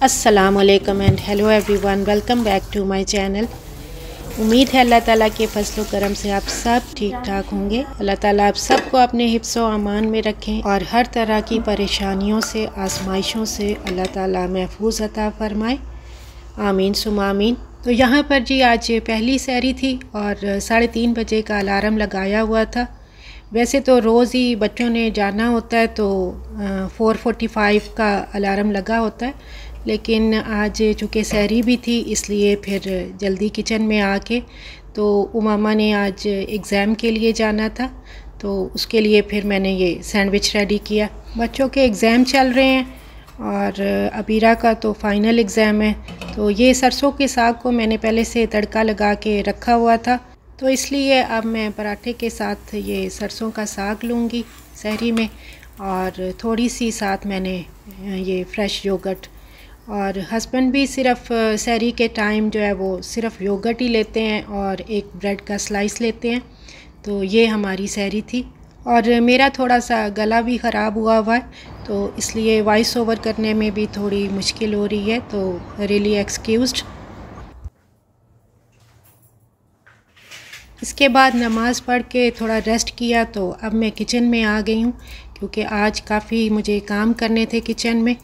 अस्सलामुअलैकुम and hello everyone, welcome back to my channel. उम्मीद है अल्लाह ताला के फजल करम से आप सब ठीक ठाक होंगे। अल्लाह ताला आप सबको अपने हिफ्ज़ व अमान में रखें और हर तरह की परेशानियों से, आजमाइशों से अल्लाह ताला महफूज अता फरमाए। आमीन सुमा आमीन। तो यहाँ पर जी आज पहली सहरी थी और 3:30 बजे का अलार्म लगाया हुआ था। वैसे तो रोज़ ही बच्चों ने जाना होता है तो 4:45 का अलार्म लगा होता है, लेकिन आज चूँकि सहरी भी थी इसलिए फिर जल्दी किचन में आके तो उमामा ने आज एग्ज़ाम के लिए जाना था तो उसके लिए फिर मैंने ये सैंडविच रेडी किया। बच्चों के एग्ज़ाम चल रहे हैं और अबीरा का तो फ़ाइनल एग्ज़ाम है, तो ये सरसों के साग को मैंने पहले से तड़का लगा के रखा हुआ था, तो इसलिए अब मैं पराठे के साथ ये सरसों का साग लूँगी सहरी में। और थोड़ी सी साथ मैंने ये फ्रेश योगर्ट, और हस्बैंड भी सिर्फ़ सहरी के टाइम जो है वो सिर्फ़ योगर्ट ही लेते हैं और एक ब्रेड का स्लाइस लेते हैं। तो ये हमारी सहरी थी। और मेरा थोड़ा सा गला भी ख़राब हुआ है तो इसलिए वॉइस ओवर करने में भी थोड़ी मुश्किल हो रही है, तो रियली एक्सक्यूज़्ड। इसके बाद नमाज़ पढ़ के थोड़ा रेस्ट किया तो अब मैं किचन में आ गई हूँ, क्योंकि आज काफ़ी मुझे काम करने थे किचन में।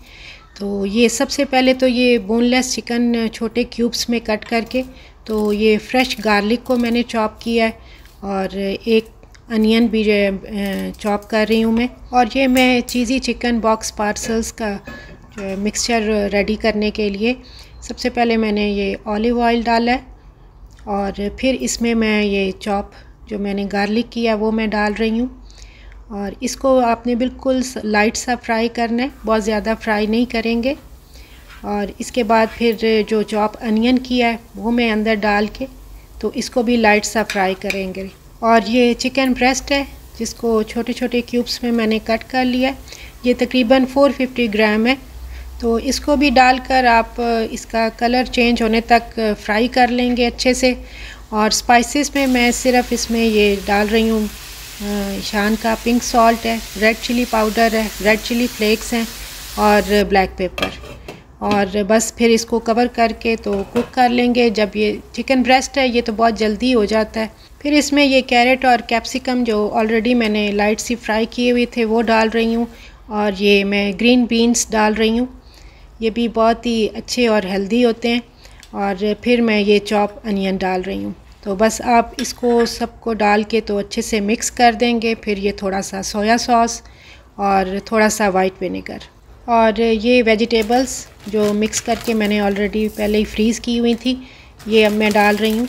तो ये सबसे पहले तो ये बोनलेस चिकन छोटे क्यूब्स में कट करके, तो ये फ्रेश गार्लिक को मैंने चॉप किया है और एक अनियन भी चॉप कर रही हूँ मैं। और ये मैं चीज़ी चिकन बॉक्स पार्सल्स का जो मिक्सचर रेडी करने के लिए सबसे पहले मैंने ये ऑलिव ऑयल डाला है और फिर इसमें मैं ये चॉप जो मैंने गार्लिक किया वो मैं डाल रही हूँ। और इसको आपने बिल्कुल लाइट सा फ्राई करना है, बहुत ज़्यादा फ्राई नहीं करेंगे। और इसके बाद फिर जो चॉप अनियन किया है वो मैं अंदर डाल के तो इसको भी लाइट सा फ्राई करेंगे। और ये चिकन ब्रेस्ट है जिसको छोटे छोटे क्यूब्स में मैंने कट कर लिया है, ये तकरीबन 450 ग्राम है। तो इसको भी डालकर आप इसका कलर चेंज होने तक फ्राई कर लेंगे अच्छे से। और स्पाइसेस में मैं सिर्फ इसमें ये डाल रही हूँ शान का पिंक सॉल्ट है, रेड चिली पाउडर है, रेड चिली फ्लेक्स हैं और ब्लैक पेपर। और बस फिर इसको कवर करके तो कुक कर लेंगे। जब ये चिकन ब्रेस्ट है ये तो बहुत जल्दी हो जाता है। फिर इसमें ये कैरेट और कैप्सिकम जो ऑलरेडी मैंने लाइट सी फ्राई किए हुए थे वो डाल रही हूँ। और ये मैं ग्रीन बीन्स डाल रही हूँ, ये भी बहुत ही अच्छे और हेल्दी होते हैं। और फिर मैं ये चॉप अनियन डाल रही हूँ। तो बस आप इसको सबको डाल के तो अच्छे से मिक्स कर देंगे। फिर ये थोड़ा सा सोया सॉस और थोड़ा सा वाइट विनेगर और ये वेजिटेबल्स जो मिक्स करके मैंने ऑलरेडी पहले ही फ्रीज़ की हुई थी ये अब मैं डाल रही हूँ।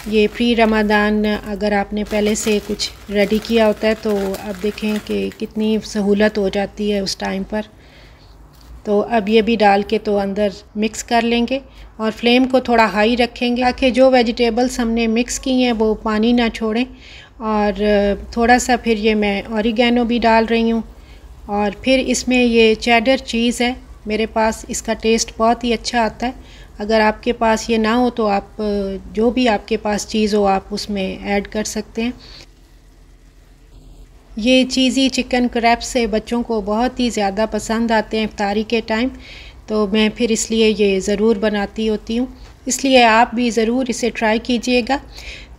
ये प्री रमज़ान अगर आपने पहले से कुछ रेडी किया होता है तो अब देखें कि कितनी सहूलत हो जाती है उस टाइम पर। तो अब ये भी डाल के तो अंदर मिक्स कर लेंगे और फ्लेम को थोड़ा हाई रखेंगे ताकि जो वेजिटेबल्स हमने मिक्स की हैं वो पानी ना छोड़ें। और थोड़ा सा फिर ये मैं ऑरिगेनो भी डाल रही हूँ। और फिर इसमें ये चेडर चीज़ है मेरे पास, इसका टेस्ट बहुत ही अच्छा आता है। अगर आपके पास ये ना हो तो आप जो भी आपके पास चीज़ हो आप उसमें ऐड कर सकते हैं। ये चीज़ी चिकन क्रैब से बच्चों को बहुत ही ज़्यादा पसंद आते हैं इफ्तारी के टाइम, तो मैं फिर इसलिए ये ज़रूर बनाती होती हूँ, इसलिए आप भी ज़रूर इसे ट्राई कीजिएगा।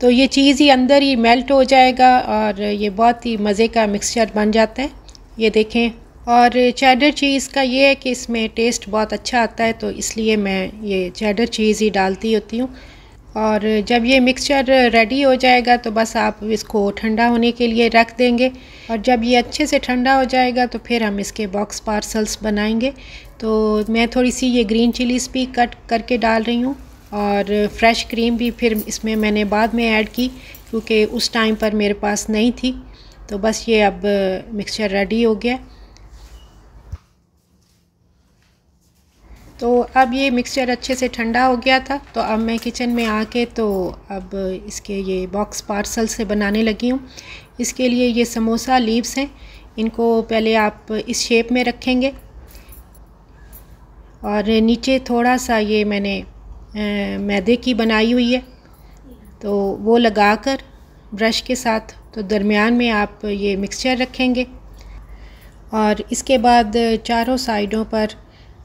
तो ये चीज़ ही अंदर ही मेल्ट हो जाएगा और ये बहुत ही मज़े का मिक्सचर बन जाता है, ये देखें। और चेडर चीज़ का ये है कि इसमें टेस्ट बहुत अच्छा आता है, तो इसलिए मैं ये चेडर चीज़ ही डालती होती हूँ। और जब ये मिक्सचर रेडी हो जाएगा तो बस आप इसको ठंडा होने के लिए रख देंगे। और जब ये अच्छे से ठंडा हो जाएगा तो फिर हम इसके बॉक्स पार्सल्स बनाएंगे। तो मैं थोड़ी सी ये ग्रीन चिलीज़ भी कट करके डाल रही हूँ और फ्रेश क्रीम भी फिर इसमें मैंने बाद में ऐड की क्योंकि उस टाइम पर मेरे पास नहीं थी। तो बस ये अब मिक्सचर रेडी हो गया। तो अब ये मिक्सचर अच्छे से ठंडा हो गया था, तो अब मैं किचन में आके तो अब इसके ये बॉक्स पार्सल से बनाने लगी हूँ। इसके लिए ये समोसा लीव्स हैं, इनको पहले आप इस शेप में रखेंगे और नीचे थोड़ा सा ये मैंने मैदे की बनाई हुई है तो वो लगाकर ब्रश के साथ तो दरमियान में आप ये मिक्सचर रखेंगे। और इसके बाद चारों साइडों पर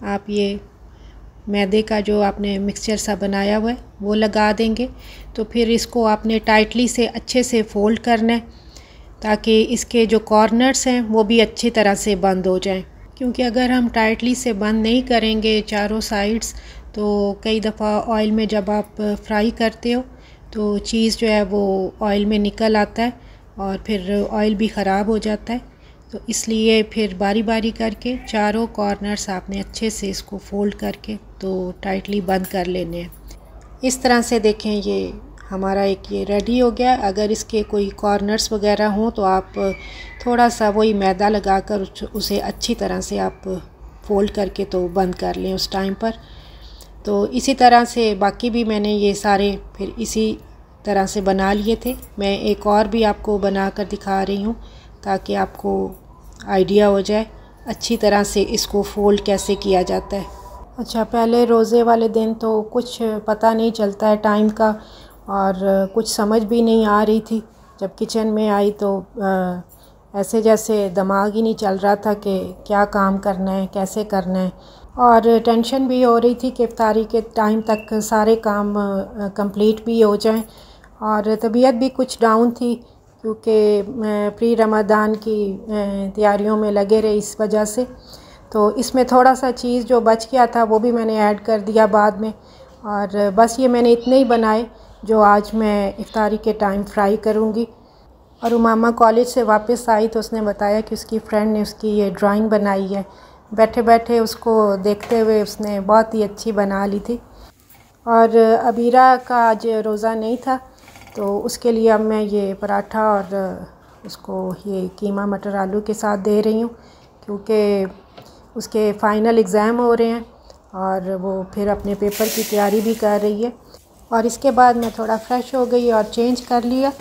आप ये मैदे का जो आपने मिक्सचर सा बनाया हुआ है वो लगा देंगे। तो फिर इसको आपने टाइटली से अच्छे से फ़ोल्ड करना है ताकि इसके जो कॉर्नर्स हैं वो भी अच्छी तरह से बंद हो जाएं, क्योंकि अगर हम टाइटली से बंद नहीं करेंगे चारों साइड्स तो कई दफ़ा ऑयल में जब आप फ्राई करते हो तो चीज़ जो है वो ऑयल में निकल आता है और फिर ऑयल भी ख़राब हो जाता है। तो इसलिए फिर बारी बारी करके चारों कॉर्नर्स आपने अच्छे से इसको फ़ोल्ड करके तो टाइटली बंद कर लेने हैं। इस तरह से देखें ये हमारा एक ये रेडी हो गया। अगर इसके कोई कॉर्नर्स वगैरह हों तो आप थोड़ा सा वही मैदा लगाकर उसे अच्छी तरह से आप फ़ोल्ड करके तो बंद कर लें उस टाइम पर। तो इसी तरह से बाकी भी मैंने ये सारे फिर इसी तरह से बना लिए थे। मैं एक और भी आपको बना कर दिखा रही हूँ ताकि आपको आइडिया हो जाए अच्छी तरह से इसको फ़ोल्ड कैसे किया जाता है। अच्छा, पहले रोज़े वाले दिन तो कुछ पता नहीं चलता है टाइम का और कुछ समझ भी नहीं आ रही थी। जब किचन में आई तो ऐसे जैसे दिमाग ही नहीं चल रहा था कि क्या काम करना है, कैसे करना है, और टेंशन भी हो रही थी कि इफ्तारी के टाइम तक सारे काम कंप्लीट भी हो जाएं। और तबीयत भी कुछ डाउन थी क्योंकि प्री रमज़ान की तैयारियों में लगे रहे इस वजह से। तो इसमें थोड़ा सा चीज़ जो बच गया था वो भी मैंने ऐड कर दिया बाद में। और बस ये मैंने इतने ही बनाए जो आज मैं इफ्तारी के टाइम फ्राई करूँगी। और उमामा कॉलेज से वापस आई तो उसने बताया कि उसकी फ्रेंड ने उसकी ये ड्राइंग बनाई है। बैठे बैठे उसको देखते हुए उसने बहुत ही अच्छी बना ली थी। और अबीरा का आज रोज़ा नहीं था तो उसके लिए अब मैं ये पराठा और उसको ये कीमा मटर आलू के साथ दे रही हूँ, क्योंकि उसके फ़ाइनल एग्ज़ाम हो रहे हैं और वो फिर अपने पेपर की तैयारी भी कर रही है। और इसके बाद मैं थोड़ा फ़्रेश हो गई और चेंज कर लिया।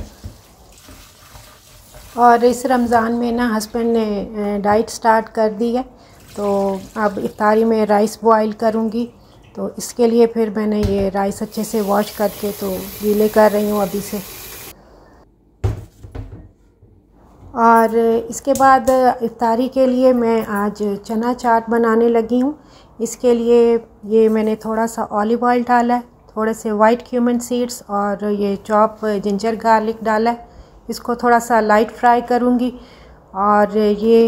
और इस रमज़ान में ना हस्बैंड ने डाइट स्टार्ट कर दी है, तो अब इफ्तारी में राइस बॉईल करूँगी। तो इसके लिए फिर मैंने ये राइस अच्छे से वॉश करके तो गीले कर रही हूँ अभी से। और इसके बाद इफ्तारी के लिए मैं आज चना चाट बनाने लगी हूँ। इसके लिए ये मैंने थोड़ा सा ऑलिव ऑयल डाला है, थोड़े से वाइट क्यूमन सीड्स और ये चॉप जिंजर गार्लिक डाला है। इसको थोड़ा सा लाइट फ्राई करूँगी। और ये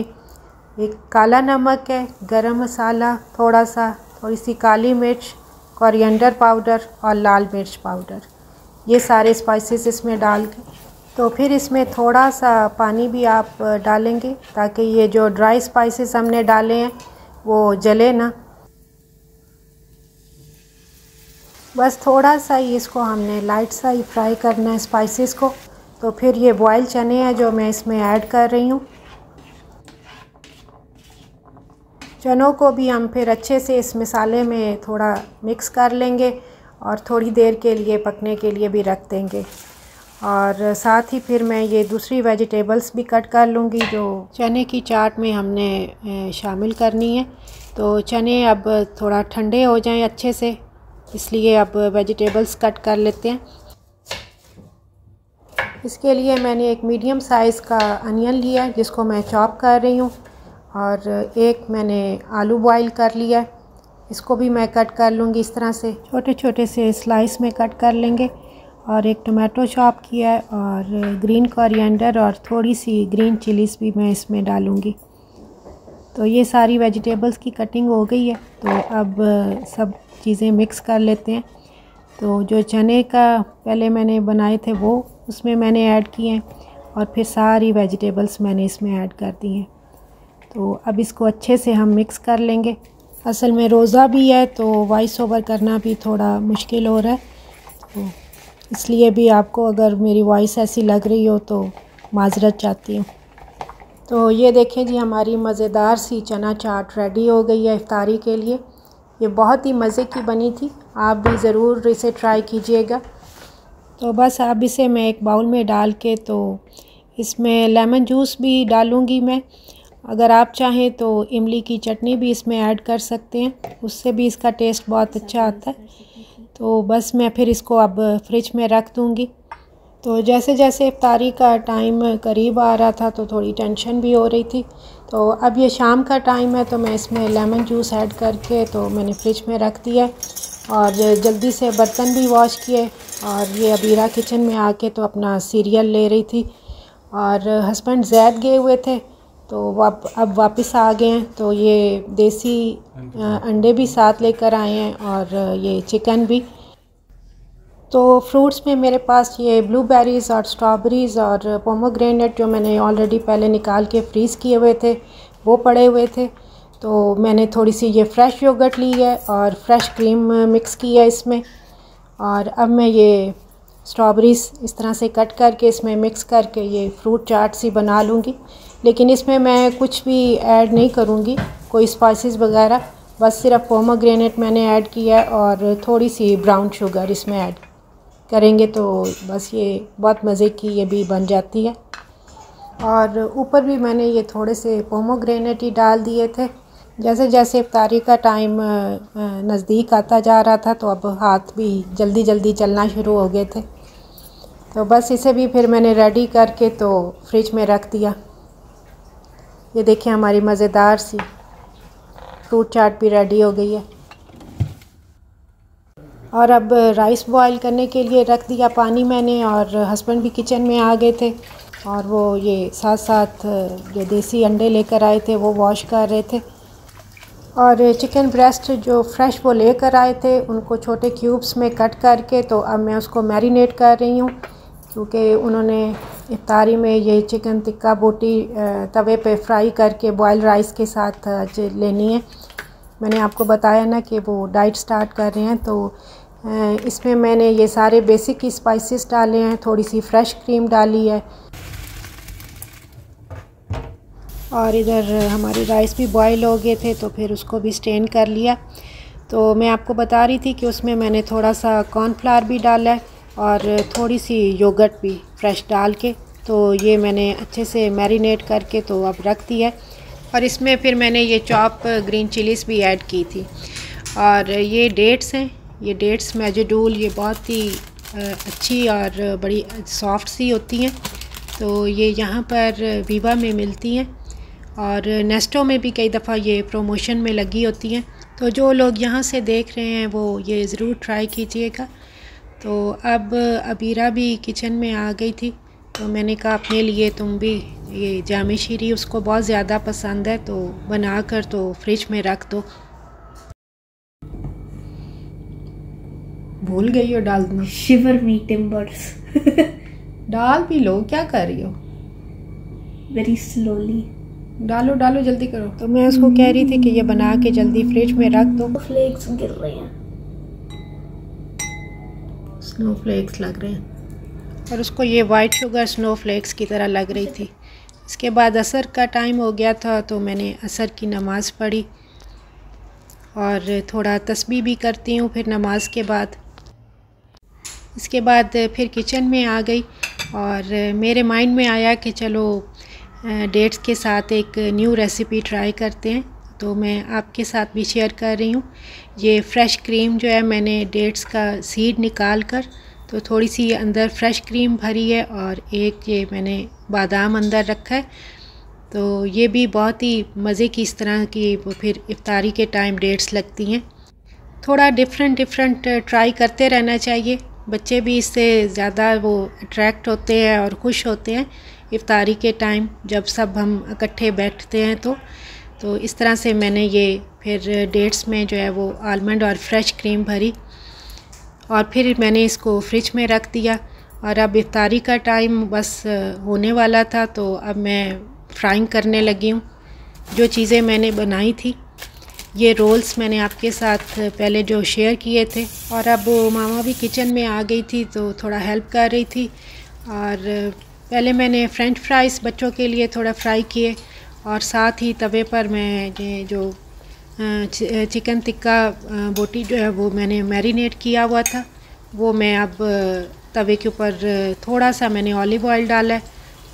एक काला नमक है, गरम मसाला थोड़ी सी काली मिर्च, कोरिएंडर पाउडर और लाल मिर्च पाउडर, ये सारे स्पाइसेस इसमें डाल के तो फिर इसमें थोड़ा सा पानी भी आप डालेंगे ताकि ये जो ड्राई स्पाइसेस हमने डाले हैं वो जले ना। बस थोड़ा सा ही इसको हमने लाइट सा ही फ्राई करना है स्पाइसेस को। तो फिर ये बॉयल चने हैं जो मैं इसमें ऐड कर रही हूँ। चनों को भी हम फिर अच्छे से इस मसाले में थोड़ा मिक्स कर लेंगे और थोड़ी देर के लिए पकने के लिए भी रख देंगे। और साथ ही फिर मैं ये दूसरी वेजिटेबल्स भी कट कर लूँगी जो चने की चाट में हमने शामिल करनी है। तो चने अब थोड़ा ठंडे हो जाएं अच्छे से, इसलिए अब वेजिटेबल्स कट कर लेते हैं। इसके लिए मैंने एक मीडियम साइज़ का अनियन लिया है जिसको मैं चॉप कर रही हूँ, और एक मैंने आलू बॉईल कर लिया है, इसको भी मैं कट कर लूँगी। इस तरह से छोटे छोटे से स्लाइस में कट कर लेंगे। और एक टमाटो चॉप किया है और ग्रीन कोरिएंडर और थोड़ी सी ग्रीन चिलीज़ भी मैं इसमें डालूँगी। तो ये सारी वेजिटेबल्स की कटिंग हो गई है। तो अब सब चीज़ें मिक्स कर लेते हैं। तो जो चने का पहले मैंने बनाए थे वो उसमें मैंने ऐड किए हैं और फिर सारी वेजिटेबल्स मैंने इसमें ऐड कर दी हैं। तो अब इसको अच्छे से हम मिक्स कर लेंगे। असल में रोज़ा भी है तो वॉइस ओवर करना भी थोड़ा मुश्किल हो रहा है, तो इसलिए भी आपको अगर मेरी वॉइस ऐसी लग रही हो तो माज़रत चाहती हूँ। तो ये देखें जी, हमारी मज़ेदार सी चना चाट रेडी हो गई है इफ्तारी के लिए। ये बहुत ही मज़े की बनी थी, आप भी ज़रूर इसे ट्राई कीजिएगा। तो बस अब इसे मैं एक बाउल में डाल के तो इसमें लेमन जूस भी डालूँगी मैं। अगर आप चाहें तो इमली की चटनी भी इसमें ऐड कर सकते हैं, उससे भी इसका टेस्ट बहुत अच्छा आता है। तो बस मैं फिर इसको अब फ्रिज में रख दूँगी। तो जैसे जैसे इफ्तारी का टाइम करीब आ रहा था तो थोड़ी टेंशन भी हो रही थी तो अब ये शाम का टाइम है तो मैं इसमें लेमन जूस ऐड करके तो मैंने फ्रिज में रख दिया और जल्दी से बर्तन भी वॉश किए। और ये अबीरा किचन में आके तो अपना सीरियल ले रही थी और हस्बैंड ज़ैद गए हुए थे तो वो अब वापस आ गए हैं। तो ये देसी अंडे भी साथ लेकर आए हैं और ये चिकन भी। तो फ्रूट्स में मेरे पास ये ब्लूबेरीज़ और स्ट्रॉबेरीज़ और पोमोग्रेनेट जो मैंने ऑलरेडी पहले निकाल के फ्रीज़ किए हुए थे वो पड़े हुए थे। तो मैंने थोड़ी सी ये फ्रेश योगर्ट ली है और फ्रेश क्रीम मिक्स की है इसमें। और अब मैं ये स्ट्रॉबेरीज़ इस तरह से कट करके इसमें मिक्स करके ये फ्रूट चाट सी बना लूँगी। लेकिन इसमें मैं कुछ भी ऐड नहीं करूँगी, कोई स्पाइसेस वगैरह, बस सिर्फ पोमोग्रेनेट मैंने ऐड किया है और थोड़ी सी ब्राउन शुगर इसमें ऐड करेंगे तो बस ये बहुत मज़े की ये भी बन जाती है। और ऊपर भी मैंने ये थोड़े से पोमोग्रेनेट ही डाल दिए थे। जैसे जैसे इफ्तारी का टाइम नज़दीक आता जा रहा था तो अब हाथ भी जल्दी जल्दी चलना शुरू हो गए थे। तो बस इसे भी फिर मैंने रेडी करके तो फ्रिज में रख दिया। ये देखिए हमारी मज़ेदार सी फ्रूट चाट भी रेडी हो गई है। और अब राइस बॉईल करने के लिए रख दिया पानी मैंने और हस्बैंड भी किचन में आ गए थे और वो ये साथ साथ जो देसी अंडे लेकर आए थे वो वॉश कर रहे थे। और चिकन ब्रेस्ट जो फ्रेश वो लेकर आए थे उनको छोटे क्यूब्स में कट करके तो अब मैं उसको मैरिनेट कर रही हूँ, क्योंकि उन्होंने इफ्तारी में ये चिकन टिक्का बोटी तवे पे फ्राई करके बॉयल राइस के साथ लेनी है। मैंने आपको बताया ना कि वो डाइट स्टार्ट कर रहे हैं तो इसमें मैंने ये सारे बेसिक स्पाइसेस डाले हैं, थोड़ी सी फ्रेश क्रीम डाली है और इधर हमारी राइस भी बॉईल हो गए थे तो फिर उसको भी स्टेन कर लिया। तो मैं आपको बता रही थी कि उसमें मैंने थोड़ा सा कॉर्नफ्लावर भी डाला है और थोड़ी सी योगर्ट भी फ्रेश डाल के तो ये मैंने अच्छे से मैरिनेट करके तो अब रख दिया है। और इसमें फिर मैंने ये चॉप ग्रीन चिलीज़ भी ऐड की थी। और ये डेट्स हैं, ये डेट्स मैजिडूल, ये बहुत ही अच्छी और बड़ी सॉफ्ट सी होती हैं। तो ये यहाँ पर वीवा में मिलती हैं और नेस्टो में भी कई दफ़ा ये प्रमोशन में लगी होती हैं। तो जो लोग यहाँ से देख रहे हैं वो ये ज़रूर ट्राई कीजिएगा। तो अब अबीरा भी किचन में आ गई थी तो मैंने कहा अपने लिए तुम भी ये जामे शीरी उसको बहुत ज़्यादा पसंद है तो बना कर तो फ्रिज में रख दो। भूल गई हो डालना। शिवर मी टिम्बर्स। डाल भी लो, क्या कर रही हो? वेरी स्लोली डालो डालो जल्दी करो। तो मैं उसको कह रही थी कि ये बना के जल्दी फ्रिज में रख दो। फ्लेक्स गिर रहे हैं, स्नो फ्लेक्स लग रहे हैं और उसको ये वाइट शुगर स्नो फ्लेक्स की तरह लग रही थी। इसके बाद असर का टाइम हो गया था तो मैंने असर की नमाज़ पढ़ी और थोड़ा तस्बीह भी करती हूँ फिर नमाज के बाद। इसके बाद फिर किचन में आ गई और मेरे माइंड में आया कि चलो डेट्स के साथ एक न्यू रेसिपी ट्राई करते हैं। तो मैं आपके साथ भी शेयर कर रही हूँ। ये फ्रेश क्रीम जो है मैंने डेट्स का सीड निकाल कर तो थोड़ी सी अंदर फ्रेश क्रीम भरी है और एक ये मैंने बादाम अंदर रखा है। तो ये भी बहुत ही मज़े की इस तरह की फिर इफ्तारी के टाइम डेट्स लगती हैं। थोड़ा डिफरेंट ट्राई करते रहना चाहिए, बच्चे भी इससे ज़्यादा वो अट्रैक्ट होते हैं और खुश होते हैं इफ्तारी के टाइम जब सब हम इकट्ठे बैठते हैं। तो इस तरह से मैंने ये फिर डेट्स में जो है वो आलमंड और फ्रेश क्रीम भरी और फिर मैंने इसको फ्रिज में रख दिया। और अब इफ्तारी का टाइम बस होने वाला था तो अब मैं फ्राइंग करने लगी हूँ जो चीज़ें मैंने बनाई थी। ये रोल्स मैंने आपके साथ पहले जो शेयर किए थे और अब मामा भी किचन में आ गई थी तो थोड़ा हेल्प कर रही थी। और पहले मैंने फ्रेंच फ्राइज़ बच्चों के लिए थोड़ा फ्राई किए और साथ ही तवे पर मैं ये जो चिकन टिक्का बोटी जो है वो मैंने मैरिनेट किया हुआ था वो मैं अब तवे के ऊपर थोड़ा सा मैंने ऑलिव ऑयल डाला है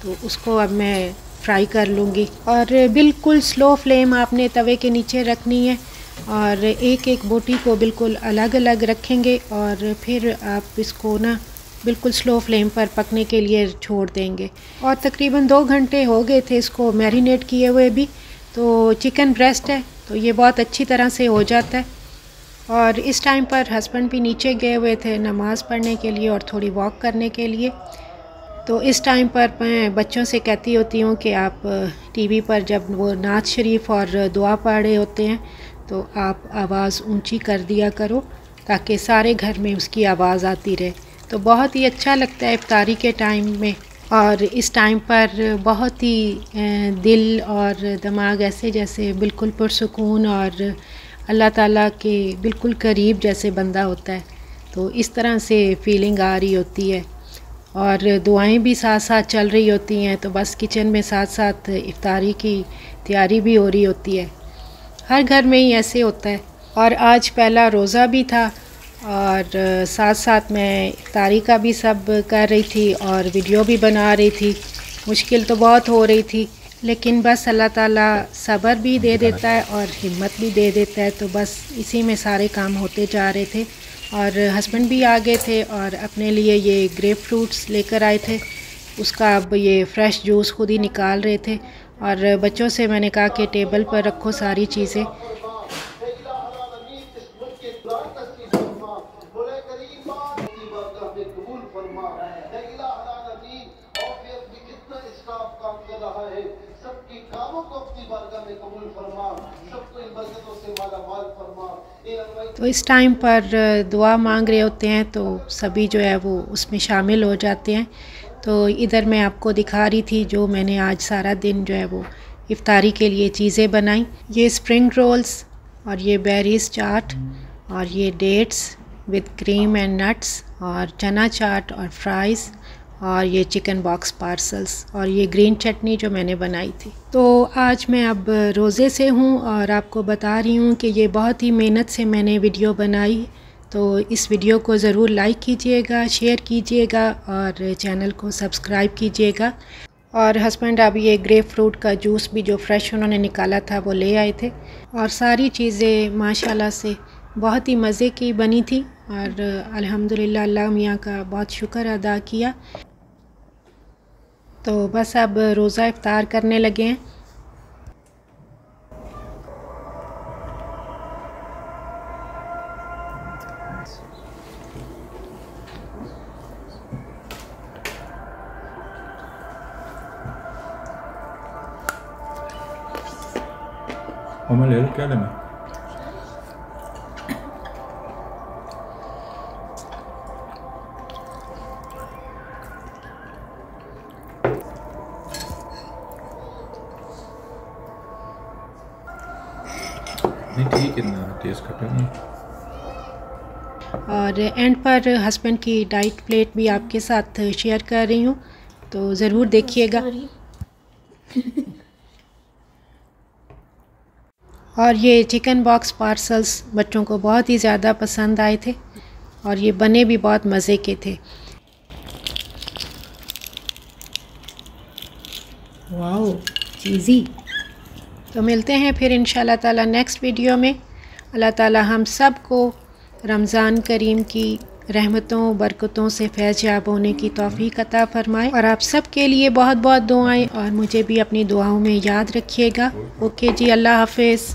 तो उसको अब मैं फ्राई कर लूँगी। और बिल्कुल स्लो फ्लेम आपने तवे के नीचे रखनी है और एक एक बोटी को बिल्कुल अलग अलग रखेंगे और फिर आप इसको ना बिल्कुल स्लो फ्लेम पर पकने के लिए छोड़ देंगे। और तकरीबन 2 घंटे हो गए थे इसको मैरिनेट किए हुए भी। तो चिकन ब्रेस्ट है तो ये बहुत अच्छी तरह से हो जाता है। और इस टाइम पर हस्बैंड भी नीचे गए हुए थे नमाज़ पढ़ने के लिए और थोड़ी वॉक करने के लिए। तो इस टाइम पर मैं बच्चों से कहती होती हूँ कि आप टीवी पर जब वो नात शरीफ और दुआ पढ़ रहे होते हैं तो आप आवाज़ ऊंची कर दिया करो ताकि सारे घर में उसकी आवाज़ आती रहे। तो बहुत ही अच्छा लगता है इफ्तारी के टाइम में। और इस टाइम पर बहुत ही दिल और दिमाग ऐसे जैसे बिल्कुल पुरसुकून और अल्लाह ताला के बिल्कुल करीब जैसे बंदा होता है। तो इस तरह से फ़ीलिंग आ रही होती है और दुआएं भी साथ साथ चल रही होती हैं। तो बस किचन में साथ साथ इफ्तारी की तैयारी भी हो रही होती है। हर घर में ही ऐसे होता है। और आज पहला रोज़ा भी था और साथ साथ मैं इफ्तारी का भी सब कर रही थी और वीडियो भी बना रही थी। मुश्किल तो बहुत हो रही थी लेकिन बस अल्लाह ताला सब्र भी दे देता है और हिम्मत भी दे देता है। तो बस इसी में सारे काम होते जा रहे थे। और हस्बैंड भी आ गए थे और अपने लिए ये ग्रेप फ्रूट्स लेकर आए थे। उसका अब ये फ़्रेश जूस खुद ही निकाल रहे थे। और बच्चों से मैंने कहा कि टेबल पर रखो सारी चीज़ें। तो इस टाइम पर दुआ मांग रहे होते हैं तो सभी जो है वो उसमें शामिल हो जाते हैं। तो इधर मैं आपको दिखा रही थी जो मैंने आज सारा दिन जो है वो इफ्तारी के लिए चीज़ें बनाई। ये स्प्रिंग रोल्स और ये बेरीज चाट और ये dates with cream and nuts और चना चाट और फ्राइज़ और ये चिकन बॉक्स पार्सल्स और ये ग्रीन चटनी जो मैंने बनाई थी। तो आज मैं अब रोज़े से हूँ और आपको बता रही हूँ कि ये बहुत ही मेहनत से मैंने वीडियो बनाई। तो इस वीडियो को ज़रूर लाइक कीजिएगा, शेयर कीजिएगा और चैनल को सब्सक्राइब कीजिएगा। और हस्बैंड अब ये ग्रेप फ्रूट का जूस भी जो फ्रेश उन्होंने निकाला था वो ले आए थे। और सारी चीज़ें माशाल्लाह से बहुत ही मज़े की बनी थी और अल्हम्दुलिल्लाह अल्लाह मियाँ का बहुत शुक्र अदा किया। तो बस अब रोज़ा इफ्तार करने लगे हैं। Mama ले लो क्या लेना? नहीं ठीक है ना, टेस्ट खत्म नहीं। और एंड पर हस्बैंड की डाइट प्लेट भी आपके साथ शेयर कर रही हूँ तो ज़रूर देखिएगा। और ये चिकन बॉक्स पार्सल्स बच्चों को बहुत ही ज़्यादा पसंद आए थे और ये बने भी बहुत मज़े के थे। वाओ चीज़ी। तो मिलते हैं फिर इंशाल्लाह ताला नेक्स्ट वीडियो में। अल्लाह ताला हम सब को रमज़ान करीम की रहमतों बरकतों से फैज़याब होने की तौफ़ीक अता फ़रमाए। और आप सब के लिए बहुत बहुत दुआएं और मुझे भी अपनी दुआओं में याद रखिएगा। ओके जी, अल्लाह हाफ़िज़।